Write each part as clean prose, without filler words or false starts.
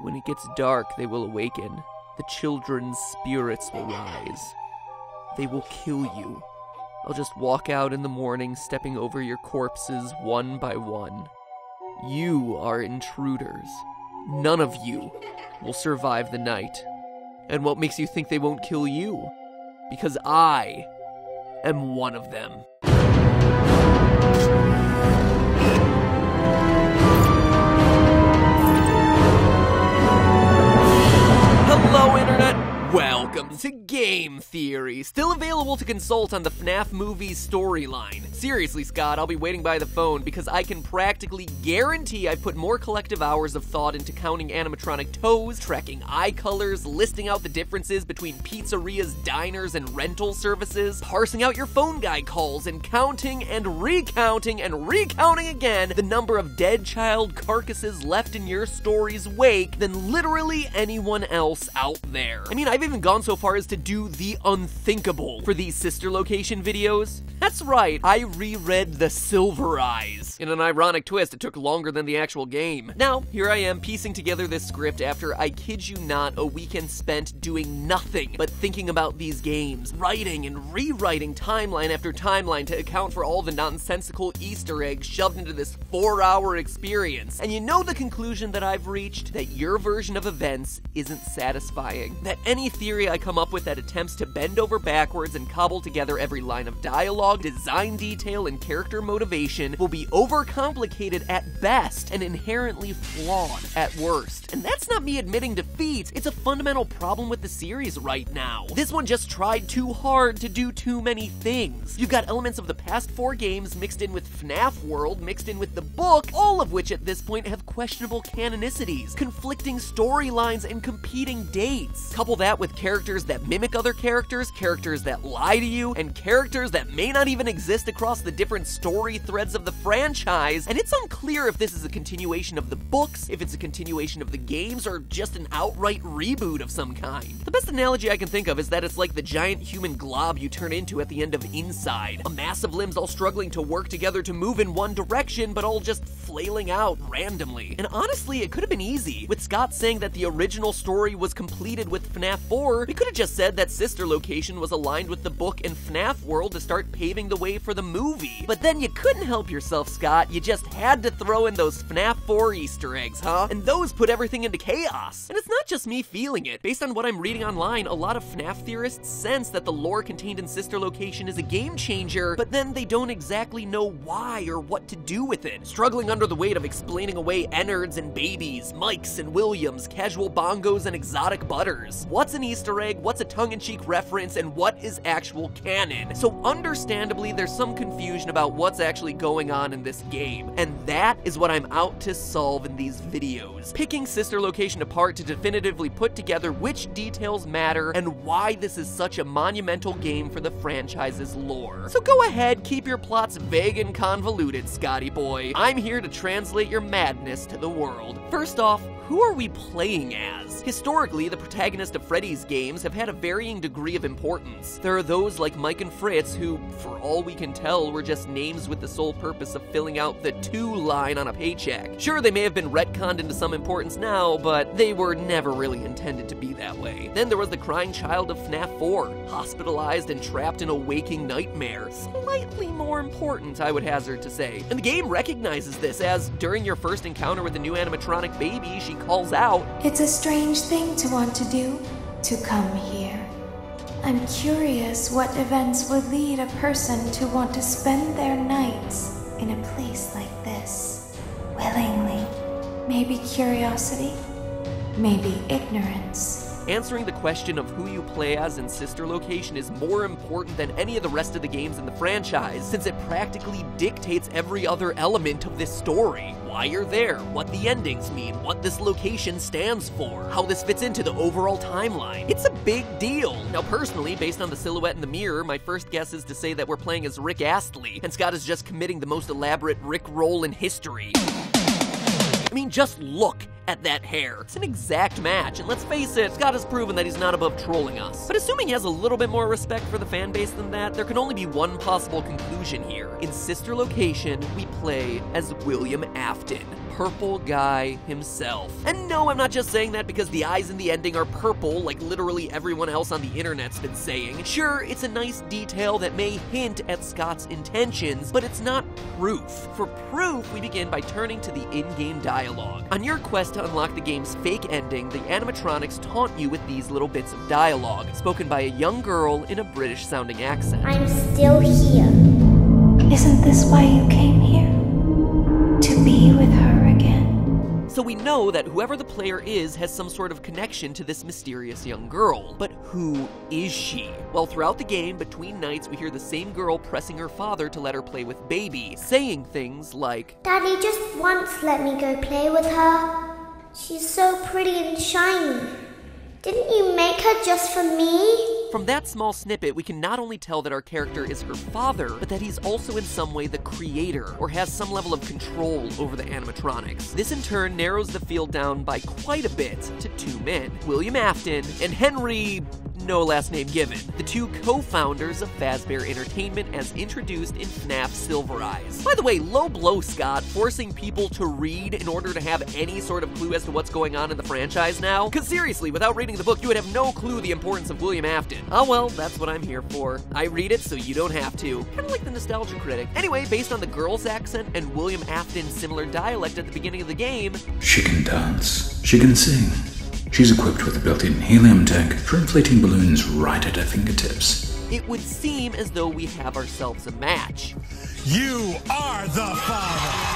When it gets dark, they will awaken. The children's spirits will rise. They will kill you. I'll just walk out in the morning, stepping over your corpses one by one. You are intruders. None of you will survive the night. And what makes you think they won't kill you? Because I am one of them. Hello, Internet! Welcome to Game Theory, still available to consult on the FNAF movie's storyline. Seriously, Scott, I'll be waiting by the phone because I can practically guarantee I've put more collective hours of thought into counting animatronic toes, tracking eye colors, listing out the differences between pizzerias, diners, and rental services, parsing out your phone guy calls, and counting and recounting again the number of dead child carcasses left in your story's wake than literally anyone else out there. I mean, I've even gone so far as to do the unthinkable for these sister location videos. That's right, I reread The Silver Eyes. In an ironic twist, it took longer than the actual game. Now, here I am piecing together this script after, I kid you not, a weekend spent doing nothing but thinking about these games, writing and rewriting timeline after timeline to account for all the nonsensical Easter eggs shoved into this 4-hour experience. And you know the conclusion that I've reached? That your version of events isn't satisfying. That any theory I come up with that attempts to bend over backwards and cobble together every line of dialogue, design detail, and character motivation will be overcomplicated at best and inherently flawed at worst. And that's not me admitting defeat, it's a fundamental problem with the series right now. This one just tried too hard to do too many things. You've got elements of the past 4 games mixed in with FNAF World, mixed in with the book, all of which at this point have questionable canonicities, conflicting storylines, and competing dates. Couple that with characters that mimic other characters that lie to you, and characters that may not even exist across the different story threads of the franchise, and it's unclear if this is a continuation of the books, if it's a continuation of the games, or just an outright reboot of some kind. The best analogy I can think of is that it's like the giant human glob you turn into at the end of Inside. A mass of limbs all struggling to work together to move in one direction, but all just flailing out randomly. And honestly, it could have been easy. With Scott saying that the original story was completed with FNAF 4, we could have just said that Sister Location was aligned with the book and FNAF World to start paving the way for the movie. But then you couldn't help yourself, Scott. You just had to throw in those FNAF 4 Easter eggs, huh? And those put everything into chaos. And it's not just me feeling it. Based on what I'm reading online, a lot of FNAF theorists sense that the lore contained in Sister Location is a game changer, but then they don't exactly know why or what to do with it. Struggling under the weight of explaining away Ennards and babies, Mikes and Williams, casual bongos and exotic butters. What's an Easter egg, what's a tongue-in-cheek reference, and what is actual canon? So understandably, there's some confusion about what's actually going on in this game, and that is what I'm out to solve in these videos. Picking Sister Location apart to definitively put together which details matter and why this is such a monumental game for the franchise's lore. So go ahead, keep your plots vague and convoluted, Scotty boy. I'm here to translate your madness to the world. First off, who are we playing as? Historically, the protagonists of Freddy's games have had a varying degree of importance. There are those like Mike and Fritz who, for all we can tell, were just names with the sole purpose of filling out the "to" line on a paycheck. Sure, they may have been retconned into some importance now, but they were never really intended to be that way. Then there was the crying child of FNAF 4, hospitalized and trapped in a waking nightmare. Slightly more important, I would hazard to say. And the game recognizes this as, during your first encounter with the new animatronic baby, she calls out, "It's a strange thing to want to do, to come here. I'm curious what events would lead a person to want to spend their nights in a place like this, willingly. Maybe curiosity, maybe ignorance." Answering the question of who you play as in Sister Location is more important than any of the rest of the games in the franchise, since it practically dictates every other element of this story. Why you're there, what the endings mean, what this location stands for, how this fits into the overall timeline. It's a big deal. Now personally, based on the silhouette in the mirror, my first guess is to say that we're playing as Rick Astley, and Scott is just committing the most elaborate Rick roll in history. I mean, just look at that hair. It's an exact match, and let's face it, Scott has proven that he's not above trolling us. But assuming he has a little bit more respect for the fan base than that, there can only be one possible conclusion here. In Sister Location, we play as William Afton, purple guy himself. And no, I'm not just saying that because the eyes in the ending are purple like literally everyone else on the internet's been saying. Sure, it's a nice detail that may hint at Scott's intentions, but it's not proof. For proof, we begin by turning to the in-game dialogue. On your quest to unlock the game's fake ending, the animatronics taunt you with these little bits of dialogue, spoken by a young girl in a British-sounding accent. I'm still here. Isn't this why you came here? To be with her again? So we know that whoever the player is has some sort of connection to this mysterious young girl. But who is she? Well, throughout the game, between nights, we hear the same girl pressing her father to let her play with Baby, saying things like, Daddy, just once let me go play with her. She's so pretty and shiny. Didn't you make her just for me? From that small snippet, we can not only tell that our character is her father, but that he's also in some way the creator, or has some level of control over the animatronics. This in turn narrows the field down by quite a bit to two men, William Afton and Henry... no last name given, the two co-founders of Fazbear Entertainment as introduced in FNAF Silver Eyes. By the way, low blow, Scott, forcing people to read in order to have any sort of clue as to what's going on in the franchise now? Cause seriously, without reading the book, you would have no clue the importance of William Afton. Oh well, that's what I'm here for. I read it so you don't have to. Kinda like the Nostalgia Critic. Anyway, based on the girl's accent and William Afton's similar dialect at the beginning of the game, she can dance, she can sing. She's equipped with a built-in helium tank for inflating balloons right at her fingertips. it would seem as though we have ourselves a match. You are the father!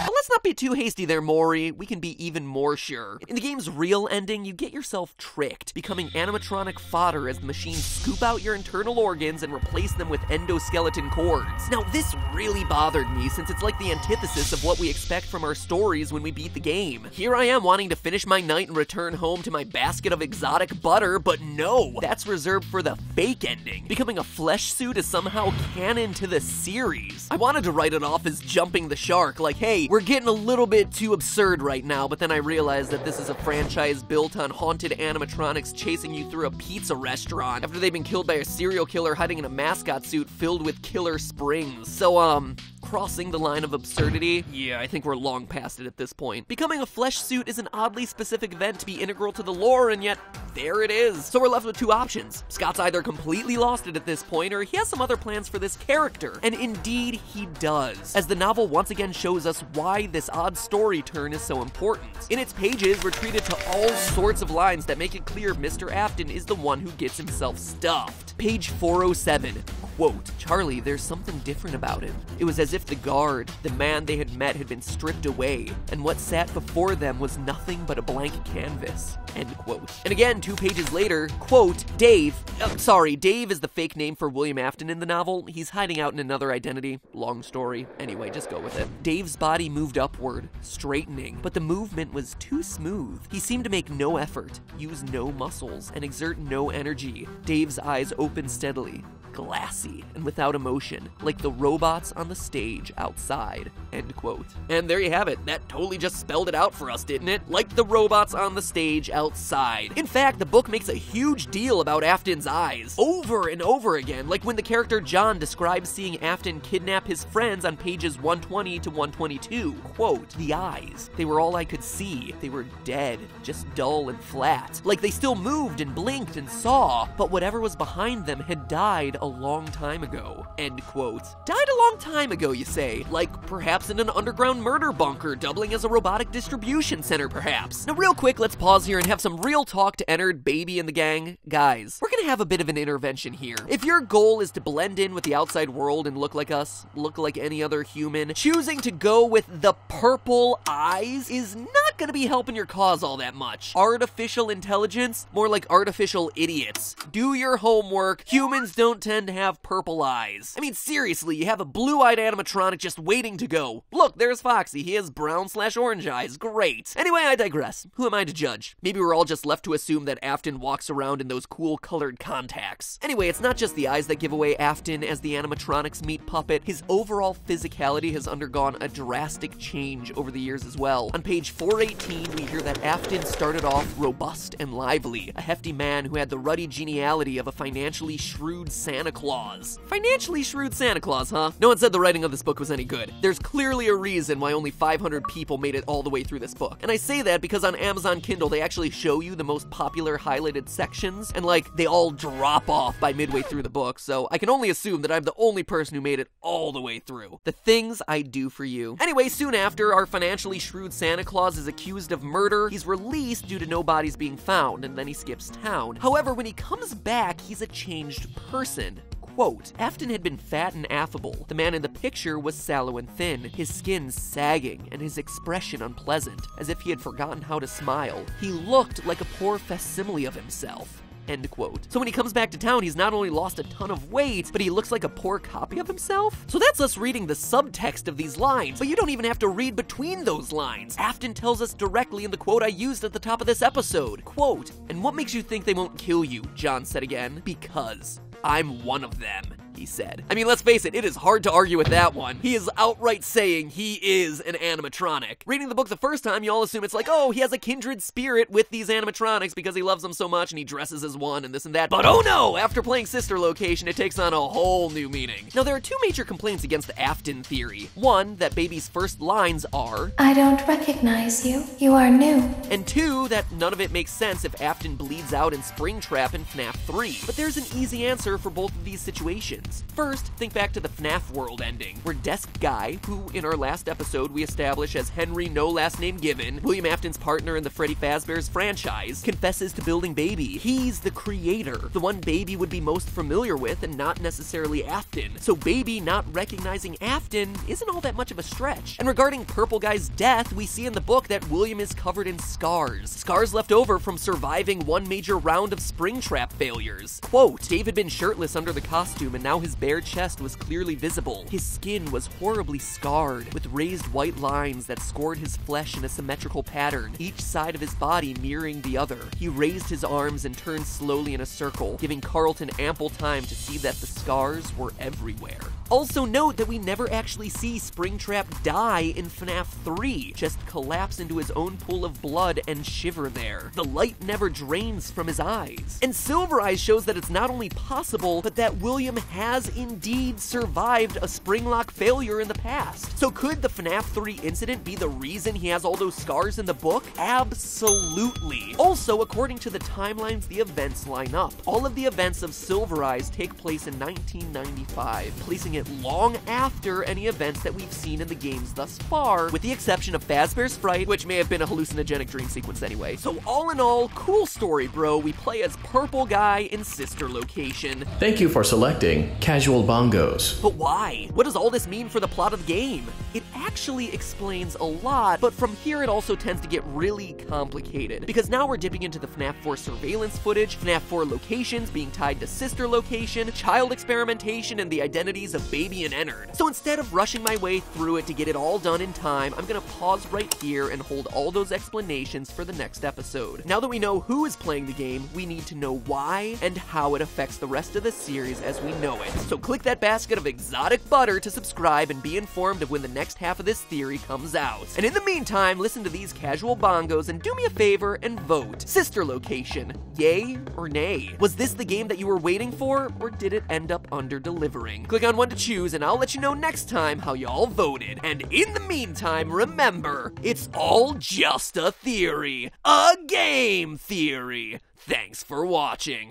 Let's not be too hasty there, Maury. We can be even more sure. In the game's real ending, you get yourself tricked, becoming animatronic fodder as the machines scoop out your internal organs and replace them with endoskeleton cords. Now, this really bothered me, since it's like the antithesis of what we expect from our stories when we beat the game. Here I am wanting to finish my night and return home to my basket of exotic butter, but no, that's reserved for the fake ending. Becoming a flesh suit is somehow canon to the series. I wanted to write it off as jumping the shark, like, hey, we're getting a little bit too absurd right now, but then I realized that this is a franchise built on haunted animatronics chasing you through a pizza restaurant after they've been killed by a serial killer hiding in a mascot suit filled with killer springs. So, crossing the line of absurdity? Yeah, I think we're long past it at this point. Becoming a flesh suit is an oddly specific event to be integral to the lore, and yet, there it is. So we're left with two options. Scott's either completely lost it at this point, or he has some other plans for this character. And indeed, he does, as the novel once again shows us why this odd story turn is so important. In its pages, we're treated to all sorts of lines that make it clear Mr. Afton is the one who gets himself stuffed. Page 407, quote, "Charlie, there's something different about him. It was as if the guard, the man they had met, had been stripped away, and what sat before them was nothing but a blank canvas," end quote. And again, 2 pages later, quote, Dave is the fake name for William Afton in the novel. He's hiding out in another identity. Long story. Anyway, just go with it. Dave's body moved upward, straightening, but the movement was too smooth. He seemed to make no effort, use no muscles, and exert no energy. Dave's eyes opened steadily, glassy, and without emotion, like the robots on the stage outside, end quote. And there you have it. That totally just spelled it out for us, didn't it? Like the robots on the stage outside. In fact, the book makes a huge deal about Afton's eyes, over and over again, like when the character John describes seeing Afton kidnap his friends on pages 120 to 122. Quote, "The eyes, they were all I could see. They were dead, just dull and flat. Like they still moved and blinked and saw, but whatever was behind them had died a long time ago," end quote. Died a long time ago, you say? Like perhaps in an underground murder bunker, doubling as a robotic distribution center, perhaps. Now real quick, let's pause here and have some real talk to Ennard, Baby, and the gang. Guys, we're gonna have a bit of an intervention here. If your goal is to blend in with the outside world and look like us, look like any other human, choosing to go with the purple eyes is not gonna be helping your cause all that much. Artificial intelligence? More like artificial idiots. Do your homework. Humans don't tend to have purple eyes. I mean, seriously, you have a blue-eyed animatronic just waiting to go. Look, there's Foxy. He has brown/orange eyes. Great. Anyway, I digress. Who am I to judge? Maybe we're all just left to assume that Afton walks around in those cool colored contacts. Anyway, it's not just the eyes that give away Afton as the animatronic's meat puppet. His overall physicality has undergone a drastic change over the years as well. On page 480, 18, we hear that Afton started off robust and lively, a hefty man who had the ruddy geniality of a financially shrewd Santa Claus. Financially shrewd Santa Claus, huh? No one said the writing of this book was any good. There's clearly a reason why only 500 people made it all the way through this book. And I say that because on Amazon Kindle, they actually show you the most popular highlighted sections, and like, they all drop off by midway through the book, so I can only assume that I'm the only person who made it all the way through. The things I do for you. Anyway, soon after, our financially shrewd Santa Claus is accused of murder. He's released due to no bodies being found, and then he skips town. However, when he comes back, he's a changed person. Quote, Afton had been fat and affable. The man in the picture was sallow and thin, his skin sagging and his expression unpleasant, as if he had forgotten how to smile. He looked like a poor facsimile of himself. End quote. So when he comes back to town, he's not only lost a ton of weight, but he looks like a poor copy of himself? So that's us reading the subtext of these lines, but you don't even have to read between those lines. Afton tells us directly in the quote I used at the top of this episode. Quote, and what makes you think they won't kill you? John said again. Because I'm one of them, he said. I mean, let's face it is hard to argue with that one. He is outright saying he is an animatronic. Reading the book the first time, you all assume it's like, oh, he has a kindred spirit with these animatronics because he loves them so much and he dresses as one and this and that. But oh no, after playing Sister Location, it takes on a whole new meaning. Now, there are two major complaints against the Afton theory. One, that Baby's first lines are, I don't recognize you. You are new. And two, that none of it makes sense if Afton bleeds out in Springtrap in FNAF 3. But there's an easy answer for both of these situations. First, think back to the FNAF World ending, where Desk Guy, who in our last episode we establish as Henry No Last Name Given, William Afton's partner in the Freddy Fazbear's franchise, confesses to building Baby. He's the creator, the one Baby would be most familiar with and not necessarily Afton. So Baby not recognizing Afton isn't all that much of a stretch. And regarding Purple Guy's death, we see in the book that William is covered in scars. Scars left over from surviving one major round of Springtrap failures. Quote, Dave had been shirtless under the costume and now his bare chest was clearly visible. His skin was horribly scarred, with raised white lines that scored his flesh in a symmetrical pattern, each side of his body mirroring the other. He raised his arms and turned slowly in a circle, giving Carlton ample time to see that the scars were everywhere. Also note that we never actually see Springtrap die in FNAF 3, just collapse into his own pool of blood and shiver there. The light never drains from his eyes. And Silver Eyes shows that it's not only possible, but that William has indeed survived a Springlock failure in the past. So could the FNAF 3 incident be the reason he has all those scars in the book? Absolutely. Also, according to the timelines, the events line up. All of the events of Silver Eyes take place in 1995, placing it long after any events that we've seen in the games thus far, with the exception of Fazbear's Fright, which may have been a hallucinogenic dream sequence anyway. So all in all, cool story, bro. We play as Purple Guy in Sister Location. Thank you for selecting Casual Bongos. But why? What does all this mean for the plot of the game? It actually explains a lot, but from here it also tends to get really complicated, because now we're dipping into the FNAF 4 surveillance footage, FNAF 4 locations being tied to Sister Location, child experimentation, and the identities of Baby and Ennard. So instead of rushing my way through it to get it all done in time, I'm gonna pause right here and hold all those explanations for the next episode. Now that we know who is playing the game, we need to know why and how it affects the rest of the series as we know it. So click that basket of exotic butter to subscribe and be informed of when the next half of this theory comes out. And in the meantime, listen to these casual bongos and do me a favor and vote. Sister Location, yay or nay? Was this the game that you were waiting for, or did it end up under-delivering? Click on one to choose and I'll let you know next time how y'all voted. And in the meantime, remember, it's all just a theory. A game theory. Thanks for watching.